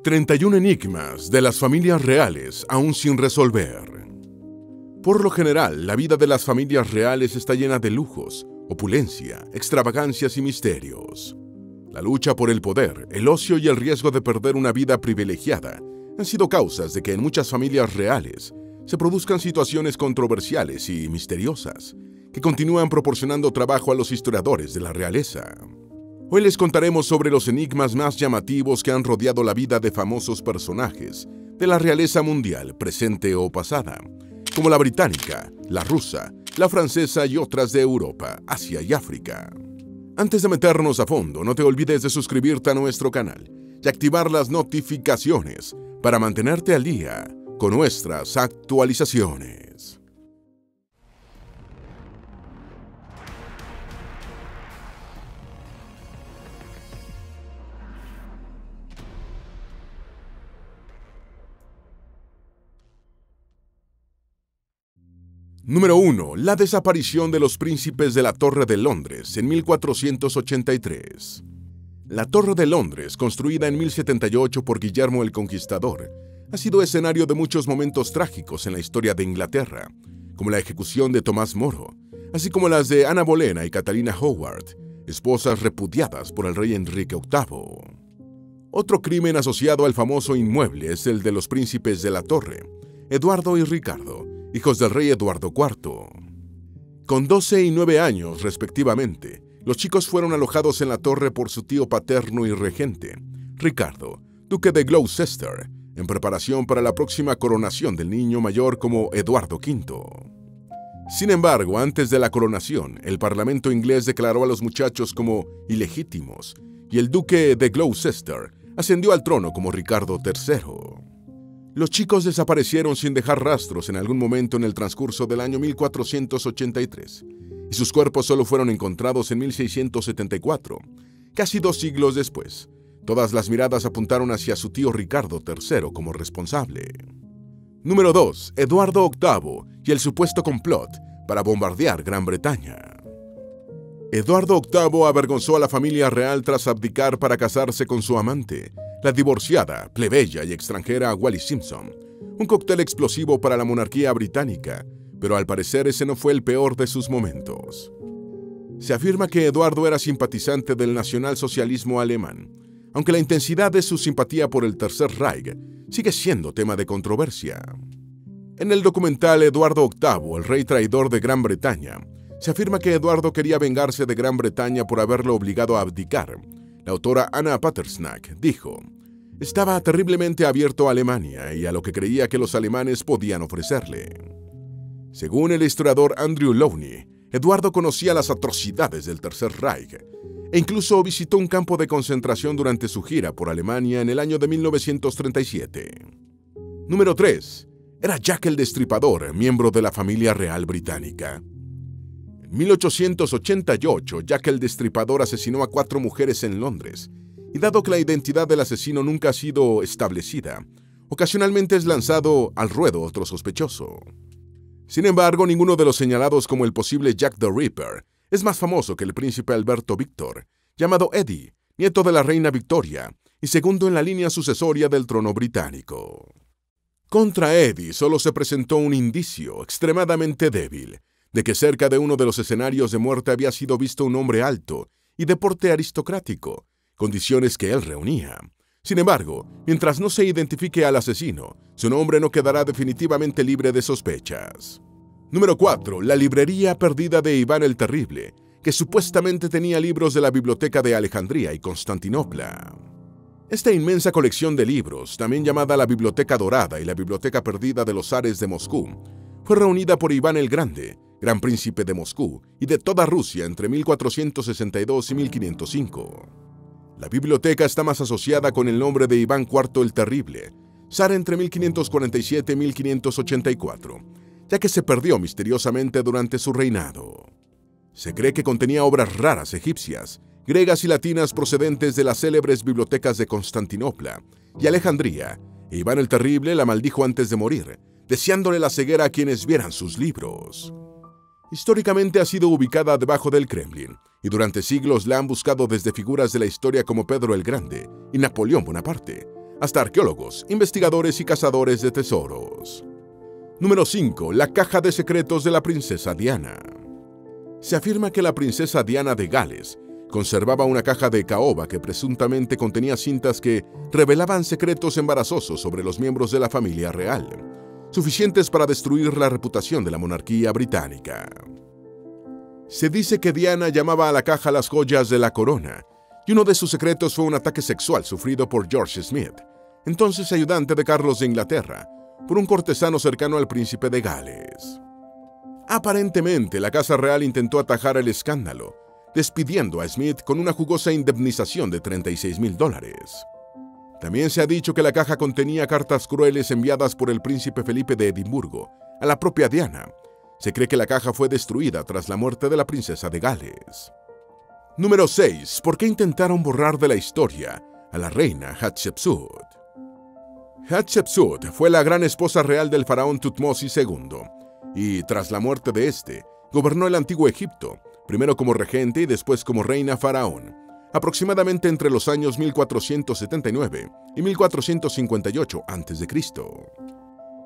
31 enigmas de las familias reales aún sin resolver. Por lo general, la vida de las familias reales está llena de lujos, opulencia, extravagancias y misterios. La lucha por el poder, el ocio y el riesgo de perder una vida privilegiada han sido causas de que en muchas familias reales se produzcan situaciones controversiales y misteriosas que continúan proporcionando trabajo a los historiadores de la realeza. Hoy les contaremos sobre los enigmas más llamativos que han rodeado la vida de famosos personajes de la realeza mundial, presente o pasada, como la británica, la rusa, la francesa y otras de Europa, Asia y África. Antes de meternos a fondo, no te olvides de suscribirte a nuestro canal y activar las notificaciones para mantenerte al día con nuestras actualizaciones. Número 1. La desaparición de los príncipes de la Torre de Londres en 1483. La Torre de Londres, construida en 1078 por Guillermo el Conquistador, ha sido escenario de muchos momentos trágicos en la historia de Inglaterra, como la ejecución de Tomás Moro, así como las de Ana Bolena y Catalina Howard, esposas repudiadas por el rey Enrique VIII. Otro crimen asociado al famoso inmueble es el de los príncipes de la Torre, Eduardo y Ricardo, hijos del rey Eduardo IV. Con 12 y 9 años, respectivamente, los chicos fueron alojados en la torre por su tío paterno y regente, Ricardo, duque de Gloucester, en preparación para la próxima coronación del niño mayor como Eduardo V. Sin embargo, antes de la coronación, el Parlamento inglés declaró a los muchachos como ilegítimos, y el duque de Gloucester ascendió al trono como Ricardo III. Los chicos desaparecieron sin dejar rastros en algún momento en el transcurso del año 1483, y sus cuerpos solo fueron encontrados en 1674, casi 2 siglos después. Todas las miradas apuntaron hacia su tío Ricardo III como responsable. Número 2. Eduardo VIII y el supuesto complot para bombardear Gran Bretaña. Eduardo VIII avergonzó a la familia real tras abdicar para casarse con su amante, la divorciada, plebeya y extranjera Wallis Simpson, un cóctel explosivo para la monarquía británica, pero al parecer ese no fue el peor de sus momentos. Se afirma que Eduardo era simpatizante del nacionalsocialismo alemán, aunque la intensidad de su simpatía por el Tercer Reich sigue siendo tema de controversia. En el documental Eduardo VIII, el rey traidor de Gran Bretaña, se afirma que Eduardo quería vengarse de Gran Bretaña por haberlo obligado a abdicar. La autora Anna Patersnack dijo: estaba terriblemente abierto a Alemania y a lo que creía que los alemanes podían ofrecerle. Según el historiador Andrew Lowney, Eduardo conocía las atrocidades del Tercer Reich e incluso visitó un campo de concentración durante su gira por Alemania en el año de 1937. Número 3. Era Jack el Destripador, miembro de la familia real británica. En 1888, Jack el Destripador asesinó a 4 mujeres en Londres, y dado que la identidad del asesino nunca ha sido establecida, ocasionalmente es lanzado al ruedo otro sospechoso. Sin embargo, ninguno de los señalados como el posible Jack the Ripper es más famoso que el príncipe Alberto Víctor, llamado Eddie, nieto de la reina Victoria y segundo en la línea sucesoria del trono británico. Contra Eddie solo se presentó un indicio extremadamente débil de que cerca de uno de los escenarios de muerte había sido visto un hombre alto y de porte aristocrático, condiciones que él reunía. Sin embargo, mientras no se identifique al asesino, su nombre no quedará definitivamente libre de sospechas. Número 4. La librería perdida de Iván el Terrible, que supuestamente tenía libros de la biblioteca de Alejandría y Constantinopla. Esta inmensa colección de libros, también llamada la Biblioteca Dorada y la Biblioteca Perdida de los Zares de Moscú, fue reunida por Iván el Grande, gran príncipe de Moscú y de toda Rusia entre 1462 y 1505. La biblioteca está más asociada con el nombre de Iván IV el Terrible, zar entre 1547 y 1584, ya que se perdió misteriosamente durante su reinado. Se cree que contenía obras raras egipcias, griegas y latinas procedentes de las célebres bibliotecas de Constantinopla y Alejandría, e Iván el Terrible la maldijo antes de morir, deseándole la ceguera a quienes vieran sus libros. Históricamente ha sido ubicada debajo del Kremlin, y durante siglos la han buscado desde figuras de la historia como Pedro el Grande y Napoleón Bonaparte, hasta arqueólogos, investigadores y cazadores de tesoros. Número 5. La caja de secretos de la princesa Diana. Se afirma que la princesa Diana de Gales conservaba una caja de caoba que presuntamente contenía cintas que revelaban secretos embarazosos sobre los miembros de la familia real, suficientes para destruir la reputación de la monarquía británica. Se dice que Diana llamaba a la caja las joyas de la corona, y uno de sus secretos fue un ataque sexual sufrido por George Smith, entonces ayudante de Carlos de Inglaterra, por un cortesano cercano al príncipe de Gales. Aparentemente, la Casa Real intentó atajar el escándalo, despidiendo a Smith con una jugosa indemnización de $36,000. También se ha dicho que la caja contenía cartas crueles enviadas por el príncipe Felipe de Edimburgo a la propia Diana. Se cree que la caja fue destruida tras la muerte de la princesa de Gales. Número 6. ¿Por qué intentaron borrar de la historia a la reina Hatshepsut? Hatshepsut fue la gran esposa real del faraón Tutmosis II, y tras la muerte de este, gobernó el antiguo Egipto, primero como regente y después como reina faraón, aproximadamente entre los años 1479 y 1458 a.C.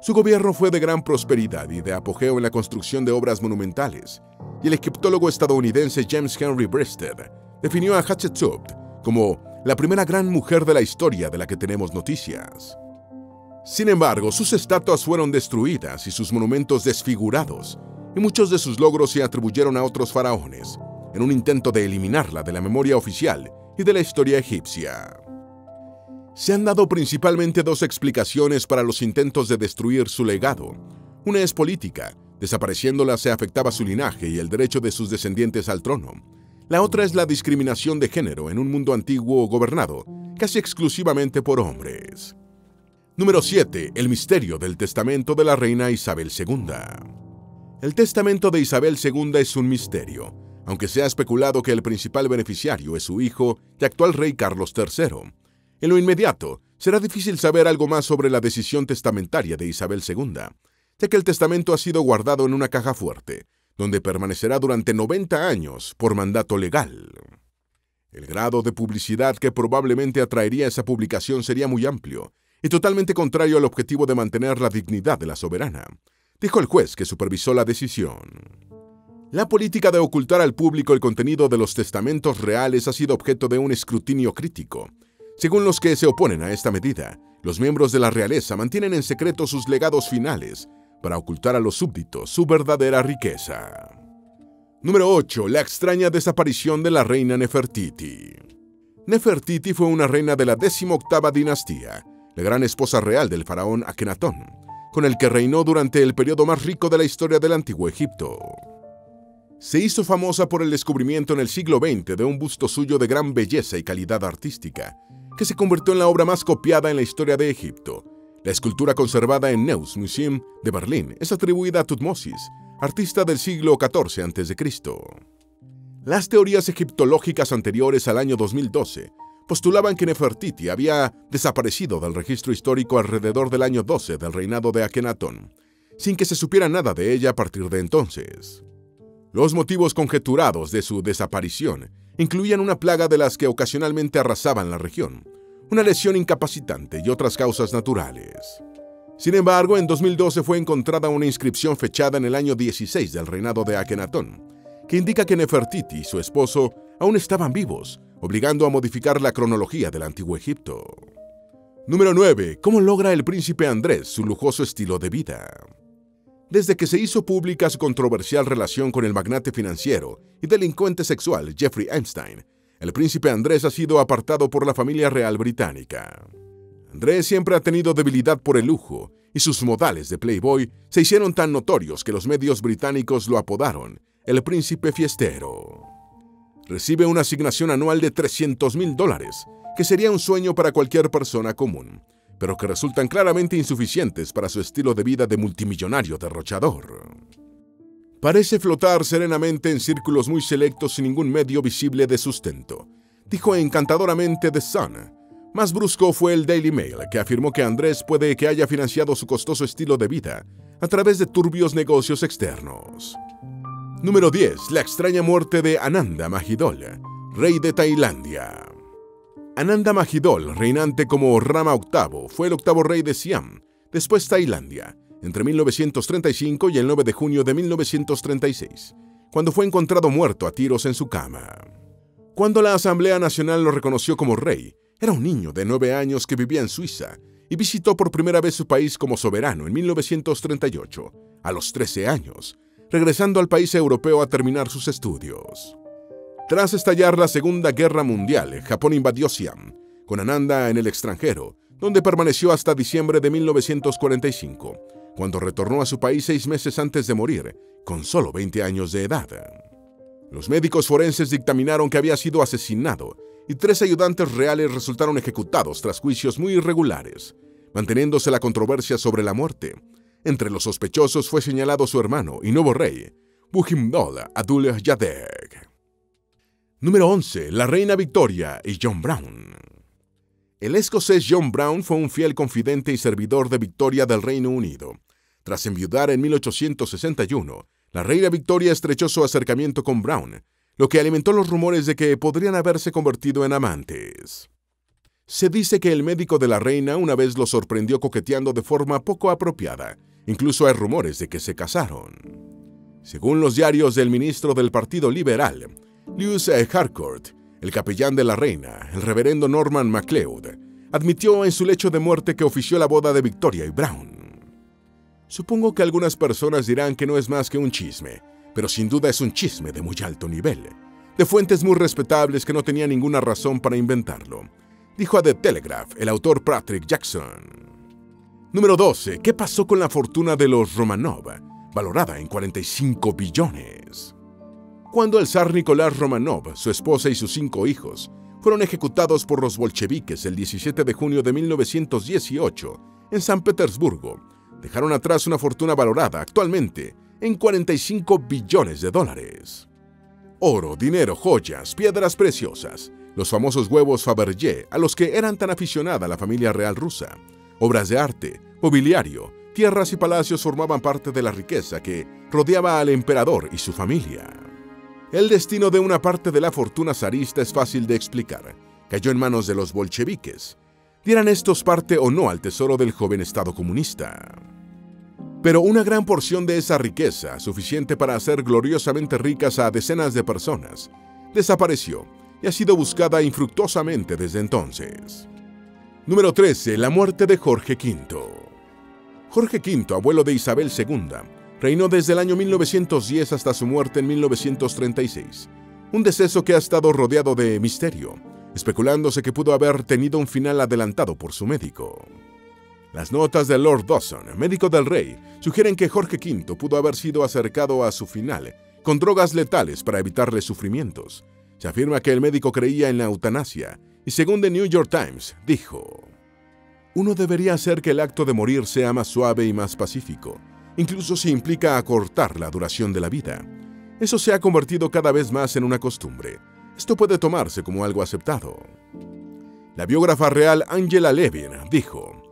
Su gobierno fue de gran prosperidad y de apogeo en la construcción de obras monumentales, y el egiptólogo estadounidense James Henry Breasted definió a Hatshepsut como la primera gran mujer de la historia de la que tenemos noticias. Sin embargo, sus estatuas fueron destruidas y sus monumentos desfigurados, y muchos de sus logros se atribuyeron a otros faraones, en un intento de eliminarla de la memoria oficial y de la historia egipcia. Se han dado principalmente dos explicaciones para los intentos de destruir su legado. Una es política, desapareciéndola se afectaba su linaje y el derecho de sus descendientes al trono. La otra es la discriminación de género en un mundo antiguo gobernado casi exclusivamente por hombres. Número 7. El misterio del testamento de la reina Isabel II. El testamento de Isabel II es un misterio, aunque se ha especulado que el principal beneficiario es su hijo y actual rey Carlos III. En lo inmediato, será difícil saber algo más sobre la decisión testamentaria de Isabel II, ya que el testamento ha sido guardado en una caja fuerte, donde permanecerá durante 90 años por mandato legal. El grado de publicidad que probablemente atraería esa publicación sería muy amplio y totalmente contrario al objetivo de mantener la dignidad de la soberana, dijo el juez que supervisó la decisión. La política de ocultar al público el contenido de los testamentos reales ha sido objeto de un escrutinio crítico. Según los que se oponen a esta medida, los miembros de la realeza mantienen en secreto sus legados finales para ocultar a los súbditos su verdadera riqueza. Número 8. La extraña desaparición de la reina Nefertiti. Nefertiti fue una reina de la 18ª dinastía, la gran esposa real del faraón Akenatón, con el que reinó durante el periodo más rico de la historia del antiguo Egipto. Se hizo famosa por el descubrimiento en el siglo XX de un busto suyo de gran belleza y calidad artística, que se convirtió en la obra más copiada en la historia de Egipto. La escultura conservada en Neues Museum de Berlín es atribuida a Tutmosis, artista del siglo XIV a.C. Las teorías egiptológicas anteriores al año 2012 postulaban que Nefertiti había desaparecido del registro histórico alrededor del año 12 del reinado de Akenatón, sin que se supiera nada de ella a partir de entonces. Los motivos conjeturados de su desaparición incluían una plaga de las que ocasionalmente arrasaban la región, una lesión incapacitante y otras causas naturales. Sin embargo, en 2012 fue encontrada una inscripción fechada en el año 16 del reinado de Akenatón, que indica que Nefertiti y su esposo aún estaban vivos, obligando a modificar la cronología del antiguo Egipto. Número 9. ¿Cómo logra el príncipe Andrés su lujoso estilo de vida? Desde que se hizo pública su controversial relación con el magnate financiero y delincuente sexual Jeffrey Epstein, el príncipe Andrés ha sido apartado por la familia real británica. Andrés siempre ha tenido debilidad por el lujo, y sus modales de playboy se hicieron tan notorios que los medios británicos lo apodaron el príncipe fiestero. Recibe una asignación anual de $300,000, que sería un sueño para cualquier persona común, pero que resultan claramente insuficientes para su estilo de vida de multimillonario derrochador. Parece flotar serenamente en círculos muy selectos sin ningún medio visible de sustento, dijo encantadoramente The Sun. Más brusco fue el Daily Mail, que afirmó que Andrés puede que haya financiado su costoso estilo de vida a través de turbios negocios externos. Número 10. La extraña muerte de Ananda Mahidol, rey de Tailandia. Ananda Mahidol, reinante como Rama VIII, fue el octavo rey de Siam, después Tailandia, entre 1935 y el 9 de junio de 1936, cuando fue encontrado muerto a tiros en su cama. Cuando la Asamblea Nacional lo reconoció como rey, era un niño de 9 años que vivía en Suiza y visitó por primera vez su país como soberano en 1938, a los 13 años, regresando al país europeo a terminar sus estudios. Tras estallar la Segunda Guerra Mundial, Japón invadió Siam, con Ananda en el extranjero, donde permaneció hasta diciembre de 1945, cuando retornó a su país 6 meses antes de morir, con solo 20 años de edad. Los médicos forenses dictaminaron que había sido asesinado y 3 ayudantes reales resultaron ejecutados tras juicios muy irregulares, manteniéndose la controversia sobre la muerte. Entre los sospechosos fue señalado su hermano y nuevo rey, Bhumibol Adulyadej. Número 11. La reina Victoria y John Brown. El escocés John Brown fue un fiel confidente y servidor de Victoria del Reino Unido. Tras enviudar en 1861, la reina Victoria estrechó su acercamiento con Brown, lo que alimentó los rumores de que podrían haberse convertido en amantes. Se dice que el médico de la reina una vez lo sorprendió coqueteando de forma poco apropiada. Incluso hay rumores de que se casaron. Según los diarios del ministro del Partido Liberal, Lewis Harcourt, el capellán de la reina, el reverendo Norman MacLeod, admitió en su lecho de muerte que ofició la boda de Victoria y Brown. Supongo que algunas personas dirán que no es más que un chisme, pero sin duda es un chisme de muy alto nivel, de fuentes muy respetables que no tenían ninguna razón para inventarlo, dijo a The Telegraph el autor Patrick Jackson. Número 12. ¿Qué pasó con la fortuna de los Romanov, valorada en 45 billones? Cuando el zar Nicolás Romanov, su esposa y sus 5 hijos fueron ejecutados por los bolcheviques el 17 de junio de 1918 en San Petersburgo, dejaron atrás una fortuna valorada actualmente en 45 billones de dólares. Oro, dinero, joyas, piedras preciosas, los famosos huevos Fabergé a los que eran tan aficionada la familia real rusa, obras de arte, mobiliario, tierras y palacios formaban parte de la riqueza que rodeaba al emperador y su familia. El destino de una parte de la fortuna zarista es fácil de explicar. Cayó en manos de los bolcheviques. Dieran estos parte o no al tesoro del joven Estado comunista. Pero una gran porción de esa riqueza, suficiente para hacer gloriosamente ricas a decenas de personas, desapareció y ha sido buscada infructuosamente desde entonces. Número 13. La muerte de Jorge V. Jorge V, abuelo de Isabel II, reinó desde el año 1910 hasta su muerte en 1936, un deceso que ha estado rodeado de misterio, especulándose que pudo haber tenido un final adelantado por su médico. Las notas de Lord Dawson, médico del rey, sugieren que Jorge V pudo haber sido acercado a su final con drogas letales para evitarle sufrimientos. Se afirma que el médico creía en la eutanasia y, según The New York Times, dijo: «Uno debería hacer que el acto de morir sea más suave y más pacífico, incluso si implica acortar la duración de la vida. Eso se ha convertido cada vez más en una costumbre. Esto puede tomarse como algo aceptado». La biógrafa real Angela Levin dijo: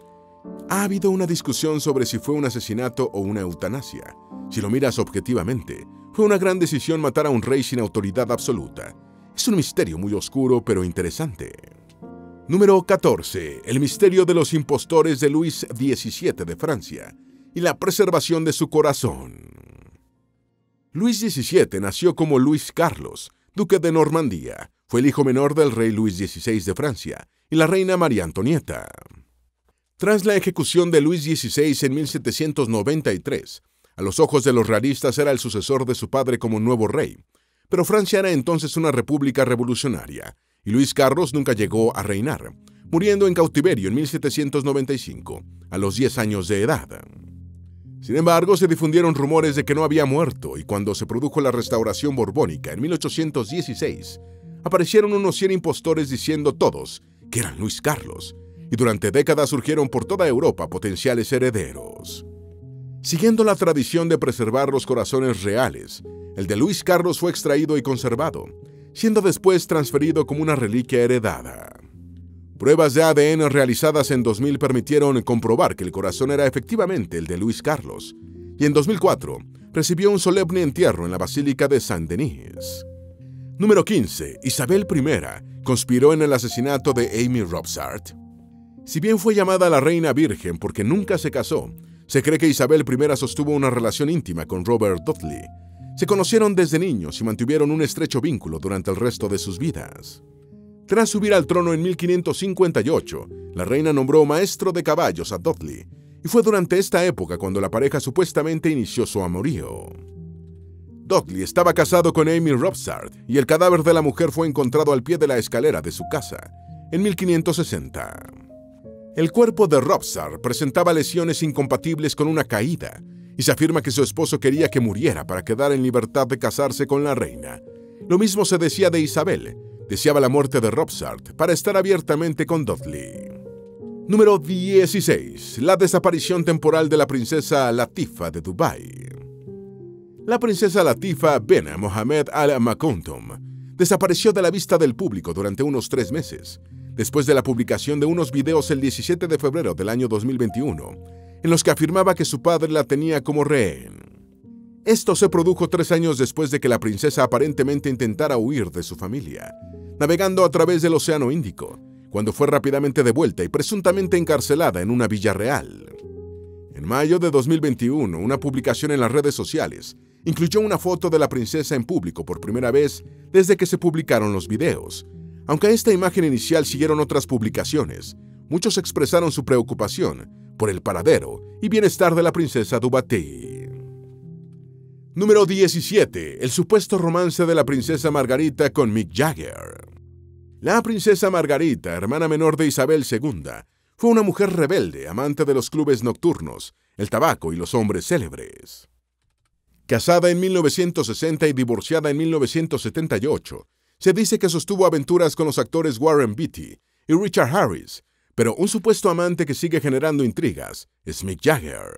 «Ha habido una discusión sobre si fue un asesinato o una eutanasia. Si lo miras objetivamente, fue una gran decisión matar a un rey sin autoridad absoluta. Es un misterio muy oscuro pero interesante». Número 14. El misterio de los impostores de Luis XVII de Francia y la preservación de su corazón. Luis XVII nació como Luis Carlos, duque de Normandía. Fue el hijo menor del rey Luis XVI de Francia y la reina María Antonieta. Tras la ejecución de Luis XVI en 1793, a los ojos de los realistas era el sucesor de su padre como nuevo rey, pero Francia era entonces una república revolucionaria, y Luis Carlos nunca llegó a reinar, muriendo en cautiverio en 1795, a los 10 años de edad. Sin embargo, se difundieron rumores de que no había muerto, y cuando se produjo la restauración borbónica en 1816, aparecieron unos 100 impostores diciendo todos que eran Luis Carlos, y durante décadas surgieron por toda Europa potenciales herederos. Siguiendo la tradición de preservar los corazones reales, el de Luis Carlos fue extraído y conservado, siendo después transferido como una reliquia heredada. Pruebas de ADN realizadas en 2000 permitieron comprobar que el corazón era efectivamente el de Luis Carlos, y en 2004 recibió un solemne entierro en la Basílica de Saint-Denis. Número 15. Isabel I conspiró en el asesinato de Amy Robsart. Si bien fue llamada la Reina Virgen porque nunca se casó, se cree que Isabel I sostuvo una relación íntima con Robert Dudley. Se conocieron desde niños y mantuvieron un estrecho vínculo durante el resto de sus vidas. Tras subir al trono en 1558, la reina nombró maestro de caballos a Dudley, y fue durante esta época cuando la pareja supuestamente inició su amorío. Dudley estaba casado con Amy Robsart y el cadáver de la mujer fue encontrado al pie de la escalera de su casa en 1560. El cuerpo de Robsart presentaba lesiones incompatibles con una caída y se afirma que su esposo quería que muriera para quedar en libertad de casarse con la reina. Lo mismo se decía de Isabel. Deseaba la muerte de Robsart para estar abiertamente con Dudley. Número 16. La desaparición temporal de la princesa Latifa de Dubái. La princesa Latifa bin Mohammed Al Maktoum desapareció de la vista del público durante unos 3 meses, después de la publicación de unos videos el 17 de febrero del año 2021, en los que afirmaba que su padre la tenía como rehén. Esto se produjo 3 años después de que la princesa aparentemente intentara huir de su familia, navegando a través del Océano Índico, cuando fue rápidamente devuelta y presuntamente encarcelada en una villa real. En mayo de 2021, una publicación en las redes sociales incluyó una foto de la princesa en público por primera vez desde que se publicaron los videos. Aunque a esta imagen inicial siguieron otras publicaciones, muchos expresaron su preocupación por el paradero y bienestar de la princesa Dubati. Número 17. El supuesto romance de la princesa Margarita con Mick Jagger. La princesa Margarita, hermana menor de Isabel II, fue una mujer rebelde, amante de los clubes nocturnos, el tabaco y los hombres célebres. Casada en 1960 y divorciada en 1978, se dice que sostuvo aventuras con los actores Warren Beatty y Richard Harris, pero un supuesto amante que sigue generando intrigas es Mick Jagger.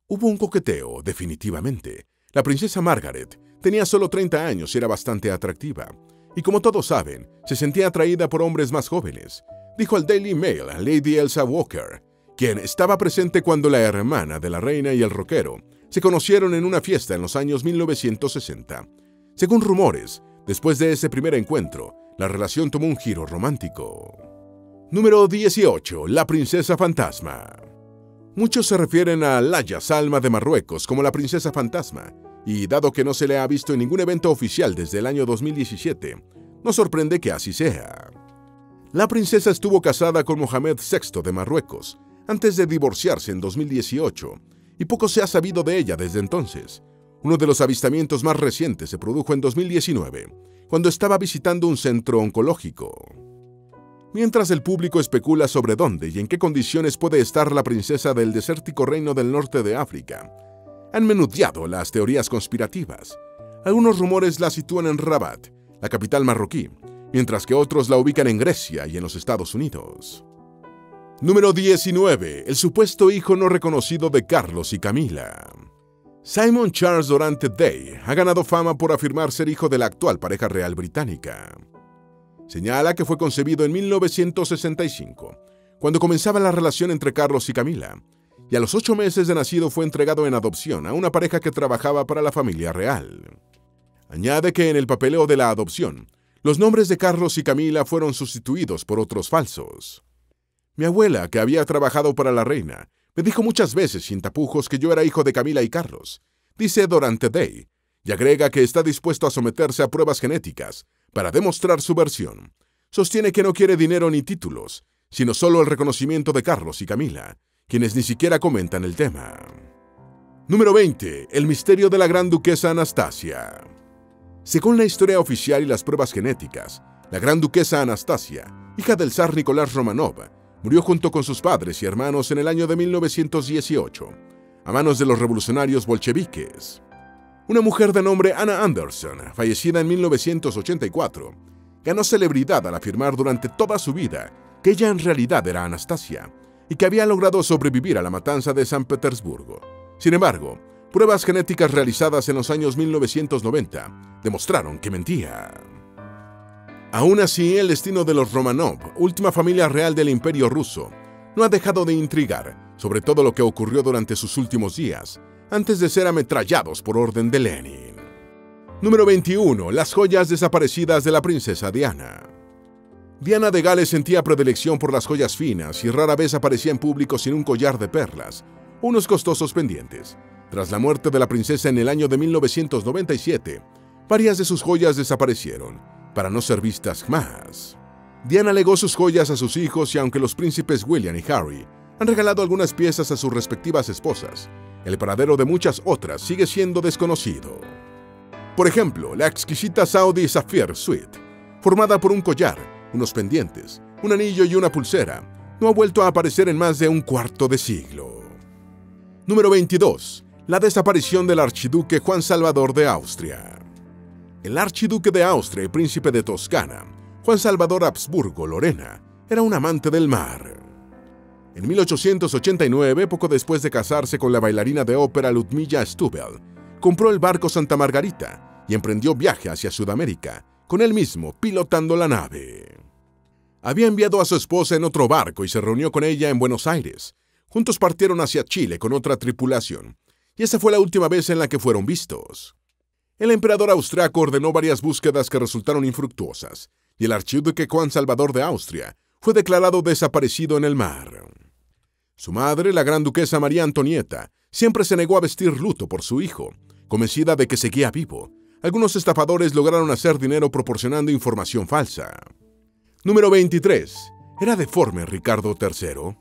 Hubo un coqueteo, definitivamente. La princesa Margaret tenía solo 30 años y era bastante atractiva, y como todos saben, se sentía atraída por hombres más jóvenes, dijo al Daily Mail a Lady Elsa Walker, quien estaba presente cuando la hermana de la reina y el rockero se conocieron en una fiesta en los años 1960. Según rumores, después de ese primer encuentro, la relación tomó un giro romántico. Número 18. La princesa fantasma. Muchos se refieren a Laia Salma de Marruecos como la princesa fantasma, y dado que no se le ha visto en ningún evento oficial desde el año 2017, no sorprende que así sea. La princesa estuvo casada con Mohamed VI de Marruecos, antes de divorciarse en 2018, y poco se ha sabido de ella desde entonces. Uno de los avistamientos más recientes se produjo en 2019, cuando estaba visitando un centro oncológico. Mientras el público especula sobre dónde y en qué condiciones puede estar la princesa del desértico reino del norte de África, han menudeado las teorías conspirativas. Algunos rumores la sitúan en Rabat, la capital marroquí, mientras que otros la ubican en Grecia y en los Estados Unidos. Número 19. El supuesto hijo no reconocido de Carlos y Camila. Simon Charles Durante Day ha ganado fama por afirmar ser hijo de la actual pareja real británica. Señala que fue concebido en 1965, cuando comenzaba la relación entre Carlos y Camila, y a los 8 meses de nacido fue entregado en adopción a una pareja que trabajaba para la familia real. Añade que en el papeleo de la adopción, los nombres de Carlos y Camila fueron sustituidos por otros falsos. Mi abuela, que había trabajado para la reina, me dijo muchas veces sin tapujos que yo era hijo de Camila y Carlos, dice Durante Day, y agrega que está dispuesto a someterse a pruebas genéticas para demostrar su versión. Sostiene que no quiere dinero ni títulos, sino solo el reconocimiento de Carlos y Camila, quienes ni siquiera comentan el tema. Número 20. El misterio de la gran duquesa Anastasia. Según la historia oficial y las pruebas genéticas, la gran duquesa Anastasia, hija del zar Nicolás Romanov, murió junto con sus padres y hermanos en el año de 1918, a manos de los revolucionarios bolcheviques. Una mujer de nombre Anna Anderson, fallecida en 1984, ganó celebridad al afirmar durante toda su vida que ella en realidad era Anastasia y que había logrado sobrevivir a la matanza de San Petersburgo. Sin embargo, pruebas genéticas realizadas en los años 1990 demostraron que mentía. Aún así, el destino de los Romanov, última familia real del Imperio ruso, no ha dejado de intrigar sobre todo lo que ocurrió durante sus últimos días, antes de ser ametrallados por orden de Lenin. Número 21. Las joyas desaparecidas de la princesa Diana. Diana de Gales sentía predilección por las joyas finas y rara vez aparecía en público sin un collar de perlas o unos costosos pendientes. Tras la muerte de la princesa en el año de 1997, varias de sus joyas desaparecieron, para no ser vistas más. Diana legó sus joyas a sus hijos y aunque los príncipes William y Harry han regalado algunas piezas a sus respectivas esposas, el paradero de muchas otras sigue siendo desconocido. Por ejemplo, la exquisita Saudi Sapphire Suite, formada por un collar, unos pendientes, un anillo y una pulsera, no ha vuelto a aparecer en más de un cuarto de siglo. Número 22. La desaparición del archiduque Juan Salvador de Austria. El archiduque de Austria y príncipe de Toscana, Juan Salvador Habsburgo-Lorena, era un amante del mar. En 1889, poco después de casarse con la bailarina de ópera Ludmilla Stubel, compró el barco Santa Margarita y emprendió viaje hacia Sudamérica, con él mismo pilotando la nave. Había enviado a su esposa en otro barco y se reunió con ella en Buenos Aires. Juntos partieron hacia Chile con otra tripulación, y esa fue la última vez en la que fueron vistos. El emperador austriaco ordenó varias búsquedas que resultaron infructuosas, y el archiduque Juan Salvador de Austria fue declarado desaparecido en el mar. Su madre, la gran duquesa María Antonieta, siempre se negó a vestir luto por su hijo, convencida de que seguía vivo. Algunos estafadores lograron hacer dinero proporcionando información falsa. Número 23. ¿Era deforme Ricardo III?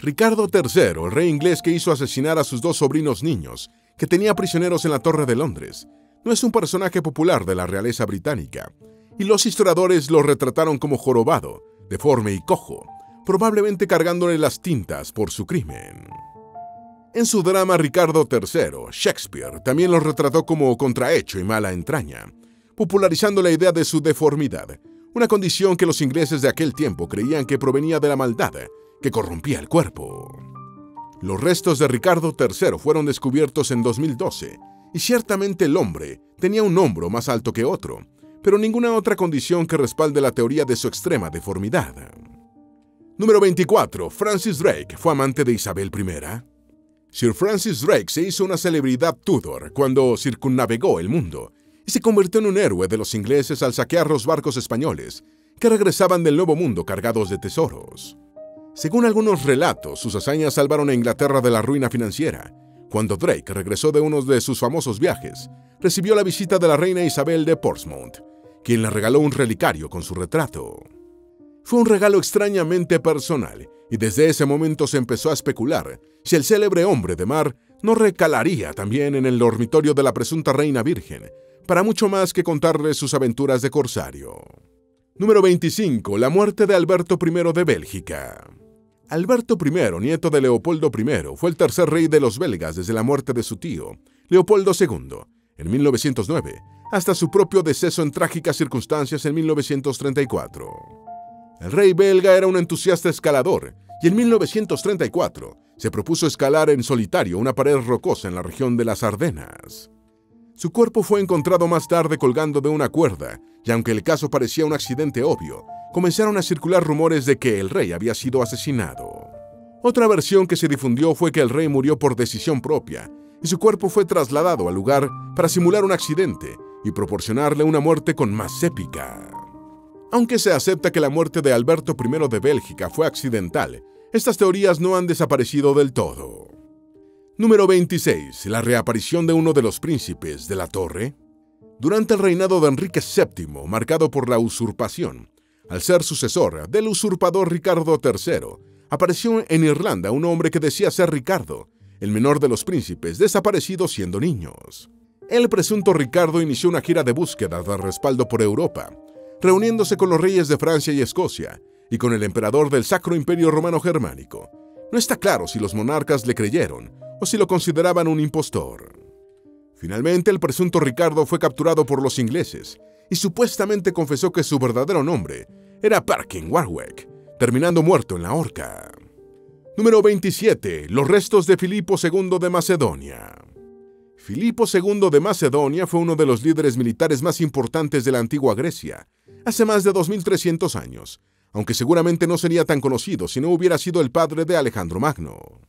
Ricardo III, el rey inglés que hizo asesinar a sus dos sobrinos niños, que tenía prisioneros en la Torre de Londres, no es un personaje popular de la realeza británica, y los historiadores lo retrataron como jorobado, deforme y cojo, probablemente cargándole las tintas por su crimen. En su drama Ricardo III, Shakespeare también lo retrató como contrahecho y mala entraña, popularizando la idea de su deformidad, una condición que los ingleses de aquel tiempo creían que provenía de la maldad que corrompía el cuerpo. Los restos de Ricardo III fueron descubiertos en 2012, y ciertamente el hombre tenía un hombro más alto que otro, pero ninguna otra condición que respalde la teoría de su extrema deformidad. Número 24. Francis Drake fue amante de Isabel I. Sir Francis Drake se hizo una celebridad Tudor cuando circunnavegó el mundo y se convirtió en un héroe de los ingleses al saquear los barcos españoles que regresaban del Nuevo Mundo cargados de tesoros. Según algunos relatos, sus hazañas salvaron a Inglaterra de la ruina financiera. Cuando Drake regresó de uno de sus famosos viajes, recibió la visita de la reina Isabel de Portsmouth, quien le regaló un relicario con su retrato. Fue un regalo extrañamente personal, y desde ese momento se empezó a especular si el célebre hombre de mar no recalaría también en el dormitorio de la presunta reina virgen, para mucho más que contarle sus aventuras de corsario. Número 25. La muerte de Alberto I de Bélgica. Alberto I, nieto de Leopoldo I, fue el tercer rey de los belgas desde la muerte de su tío, Leopoldo II, en 1909, hasta su propio deceso en trágicas circunstancias en 1934. El rey belga era un entusiasta escalador y en 1934 se propuso escalar en solitario una pared rocosa en la región de las Ardenas. Su cuerpo fue encontrado más tarde colgando de una cuerda, y aunque el caso parecía un accidente obvio, comenzaron a circular rumores de que el rey había sido asesinado. Otra versión que se difundió fue que el rey murió por decisión propia, y su cuerpo fue trasladado al lugar para simular un accidente y proporcionarle una muerte con más épica. Aunque se acepta que la muerte de Alberto I de Bélgica fue accidental, estas teorías no han desaparecido del todo. Número 26. La reaparición de uno de los príncipes de la Torre. Durante el reinado de Enrique VII, marcado por la usurpación, al ser sucesor del usurpador Ricardo III, apareció en Irlanda un hombre que decía ser Ricardo, el menor de los príncipes desaparecidos siendo niños. El presunto Ricardo inició una gira de búsqueda de respaldo por Europa, reuniéndose con los reyes de Francia y Escocia y con el emperador del Sacro Imperio Romano Germánico. No está claro si los monarcas le creyeron o si lo consideraban un impostor. Finalmente, el presunto Ricardo fue capturado por los ingleses y supuestamente confesó que su verdadero nombre era Perkin Warwick, terminando muerto en la horca. Número 27. Los restos de Filipo II de Macedonia. Filipo II de Macedonia fue uno de los líderes militares más importantes de la antigua Grecia, hace más de 2300 años, aunque seguramente no sería tan conocido si no hubiera sido el padre de Alejandro Magno.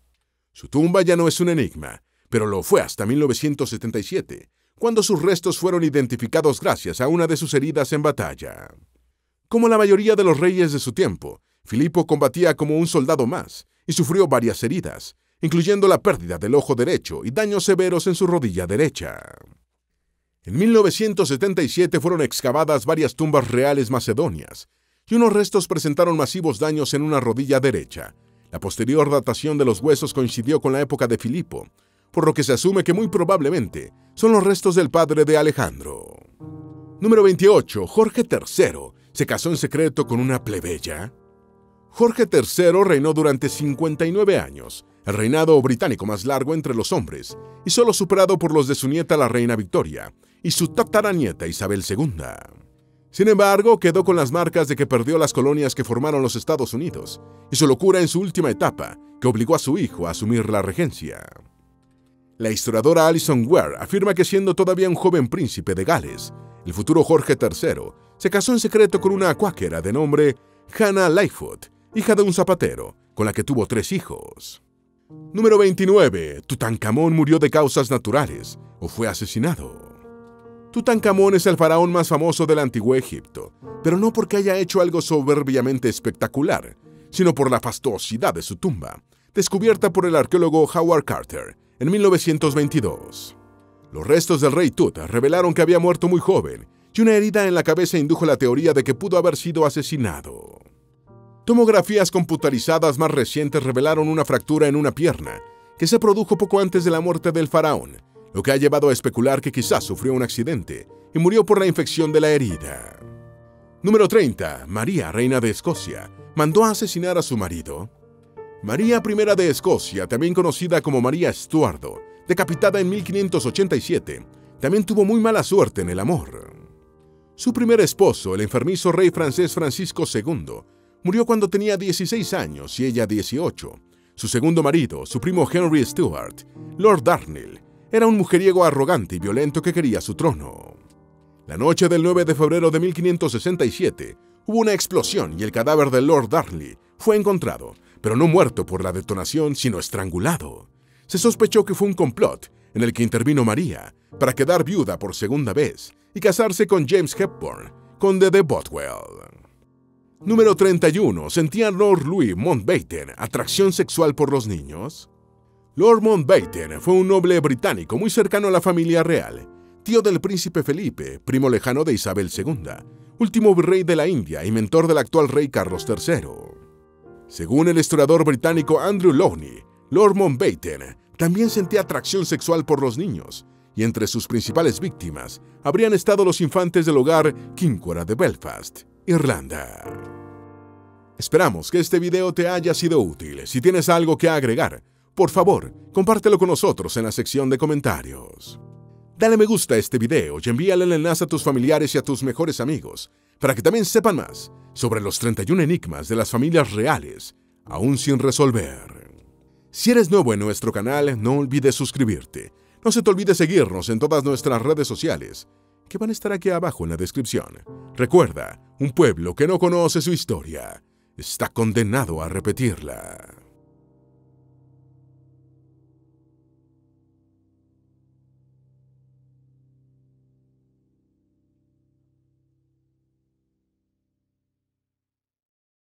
Su tumba ya no es un enigma, pero lo fue hasta 1977, cuando sus restos fueron identificados gracias a una de sus heridas en batalla. Como la mayoría de los reyes de su tiempo, Filipo combatía como un soldado más y sufrió varias heridas, incluyendo la pérdida del ojo derecho y daños severos en su rodilla derecha. En 1977 fueron excavadas varias tumbas reales macedonias, y unos restos presentaron masivos daños en una rodilla derecha. La posterior datación de los huesos coincidió con la época de Filipo, por lo que se asume que muy probablemente son los restos del padre de Alejandro. Número 28. Jorge III se casó en secreto con una plebeya. Jorge III reinó durante 59 años, el reinado británico más largo entre los hombres, y solo superado por los de su nieta la reina Victoria y su tataranieta Isabel II. Sin embargo, quedó con las marcas de que perdió las colonias que formaron los Estados Unidos y su locura en su última etapa, que obligó a su hijo a asumir la regencia. La historiadora Alison Ware afirma que siendo todavía un joven príncipe de Gales, el futuro Jorge III se casó en secreto con una cuáquera de nombre Hannah Lightfoot, hija de un zapatero, con la que tuvo 3 hijos. Número 29. Tutankamón murió de causas naturales o fue asesinado. Tutankamón es el faraón más famoso del antiguo Egipto, pero no porque haya hecho algo soberbiamente espectacular, sino por la fastuosidad de su tumba, descubierta por el arqueólogo Howard Carter en 1922. Los restos del rey Tut revelaron que había muerto muy joven, y una herida en la cabeza indujo la teoría de que pudo haber sido asesinado. Tomografías computarizadas más recientes revelaron una fractura en una pierna, que se produjo poco antes de la muerte del faraón, lo que ha llevado a especular que quizás sufrió un accidente y murió por la infección de la herida. Número 30. María, reina de Escocia, mandó a asesinar a su marido. María I de Escocia, también conocida como María Estuardo, decapitada en 1587, también tuvo muy mala suerte en el amor. Su primer esposo, el enfermizo rey francés Francisco II, murió cuando tenía 16 años y ella 18. Su segundo marido, su primo Henry Stuart, Lord Darnley, era un mujeriego arrogante y violento que quería su trono. La noche del 9 de febrero de 1567, hubo una explosión y el cadáver de Lord Darnley fue encontrado, pero no muerto por la detonación, sino estrangulado. Se sospechó que fue un complot en el que intervino María para quedar viuda por segunda vez y casarse con James Hepburn, conde de Bothwell. Número 31. ¿Sentía Lord Louis Mountbatten atracción sexual por los niños? Lord Mountbatten fue un noble británico muy cercano a la familia real, tío del príncipe Felipe, primo lejano de Isabel II, último virrey de la India y mentor del actual rey Carlos III. Según el historiador británico Andrew Lowney, Lord Mountbatten también sentía atracción sexual por los niños, y entre sus principales víctimas habrían estado los infantes del hogar Kinkora de Belfast, Irlanda. Esperamos que este video te haya sido útil. Si tienes algo que agregar, por favor, compártelo con nosotros en la sección de comentarios. Dale me gusta a este video y envíale el enlace a tus familiares y a tus mejores amigos, para que también sepan más sobre los 31 enigmas de las familias reales, aún sin resolver. Si eres nuevo en nuestro canal, no olvides suscribirte. No se te olvide seguirnos en todas nuestras redes sociales, que van a estar aquí abajo en la descripción. Recuerda, un pueblo que no conoce su historia está condenado a repetirla.